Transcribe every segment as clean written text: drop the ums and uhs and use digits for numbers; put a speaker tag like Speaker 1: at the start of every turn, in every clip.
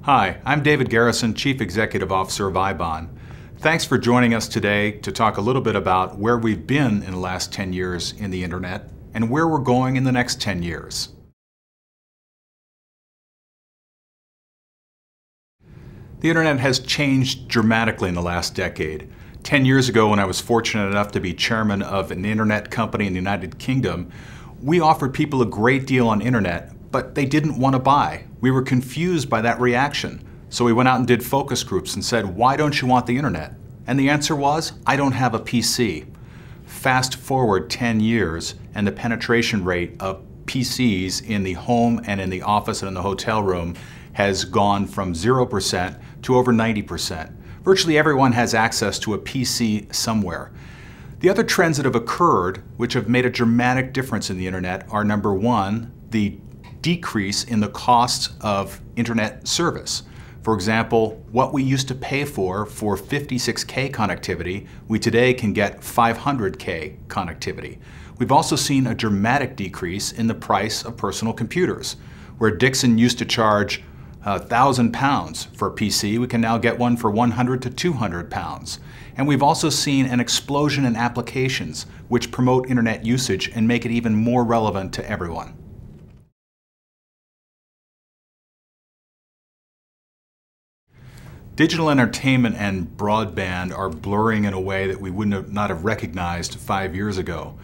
Speaker 1: Hi, I'm David Garrison, Chief Executive Officer of iBAHN. Thanks for joining us today to talk a little bit about where we've been in the last 10 years in the Internet and where we're going in the next 10 years. The Internet has changed dramatically in the last decade. 10 years ago, when I was fortunate enough to be chairman of an Internet company in the United Kingdom, we offered people a great deal on Internet, but they didn't want to buy. We were confused by that reaction. So we went out and did focus groups and said, why don't you want the Internet? And the answer was, I don't have a PC. Fast forward 10 years and the penetration rate of PCs in the home and in the office and in the hotel room has gone from 0% to over 90%. Virtually everyone has access to a PC somewhere. The other trends that have occurred, which have made a dramatic difference in the Internet, are number one, the decrease in the costs of Internet service. For example, what we used to pay for 56K connectivity, we today can get 500K connectivity. We've also seen a dramatic decrease in the price of personal computers. Where Dixon used to charge £1,000 for a PC, we can now get one for £100 to £200. And we've also seen an explosion in applications which promote Internet usage and make it even more relevant to everyone. Digital entertainment and broadband are blurring in a way that we would not have recognized 5 years ago.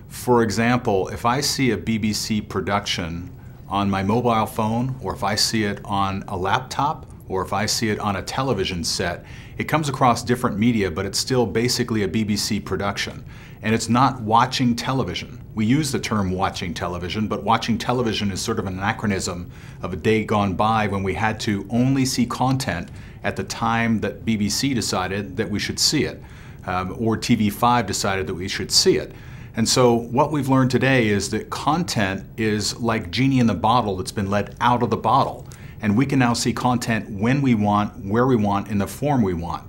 Speaker 1: For example, if I see a BBC production on my mobile phone, or if I see it on a laptop, or if I see it on a television set, it comes across different media, but it's still basically a BBC production. And it's not watching television. We use the term watching television, but watching television is sort of an anachronism of a day gone by when we had to only see content at the time that BBC decided that we should see it, or TV5 decided that we should see it. And so what we've learned today is that content is like genie in the bottle that's been let out of the bottle. And we can now see content when we want, where we want, in the form we want.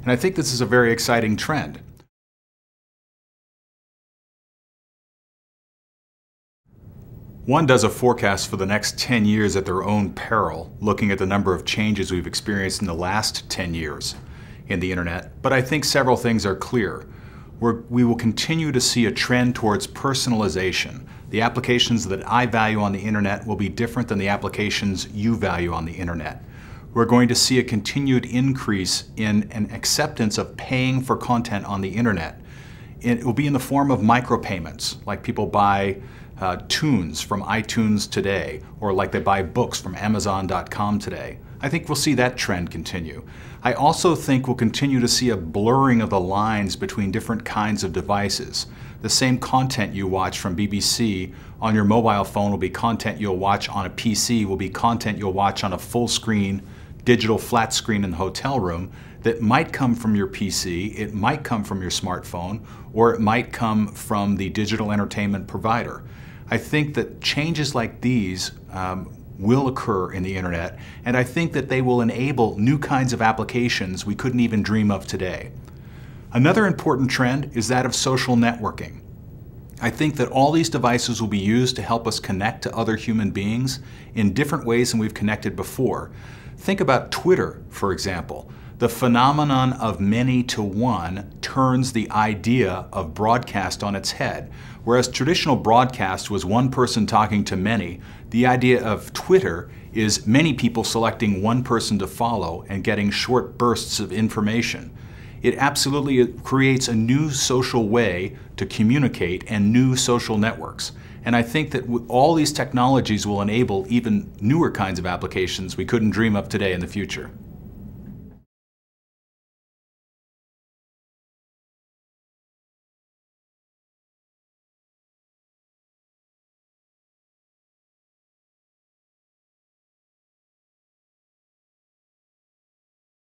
Speaker 1: And I think this is a very exciting trend. One does a forecast for the next 10 years at their own peril, looking at the number of changes we've experienced in the last 10 years in the Internet. But I think several things are clear. We will continue to see a trend towards personalization. The applications that I value on the Internet will be different than the applications you value on the Internet. We're going to see a continued increase in an acceptance of paying for content on the Internet. It will be in the form of micropayments, like people buy tunes from iTunes today, or like they buy books from Amazon.com today. I think we'll see that trend continue. I also think we'll continue to see a blurring of the lines between different kinds of devices. The same content you watch from BBC on your mobile phone will be content you'll watch on a PC, will be content you'll watch on a full screen, digital flat screen in the hotel room that might come from your PC, it might come from your smartphone, or it might come from the digital entertainment provider. I think that changes like these will occur in the Internet, and I think that they will enable new kinds of applications we couldn't even dream of today. Another important trend is that of social networking. I think that all these devices will be used to help us connect to other human beings in different ways than we've connected before. Think about Twitter, for example. The phenomenon of many to one turns the idea of broadcast on its head. Whereas traditional broadcast was one person talking to many, the idea of Twitter is many people selecting one person to follow and getting short bursts of information. It absolutely creates a new social way to communicate and new social networks. And I think that all these technologies will enable even newer kinds of applications we couldn't dream of today in the future.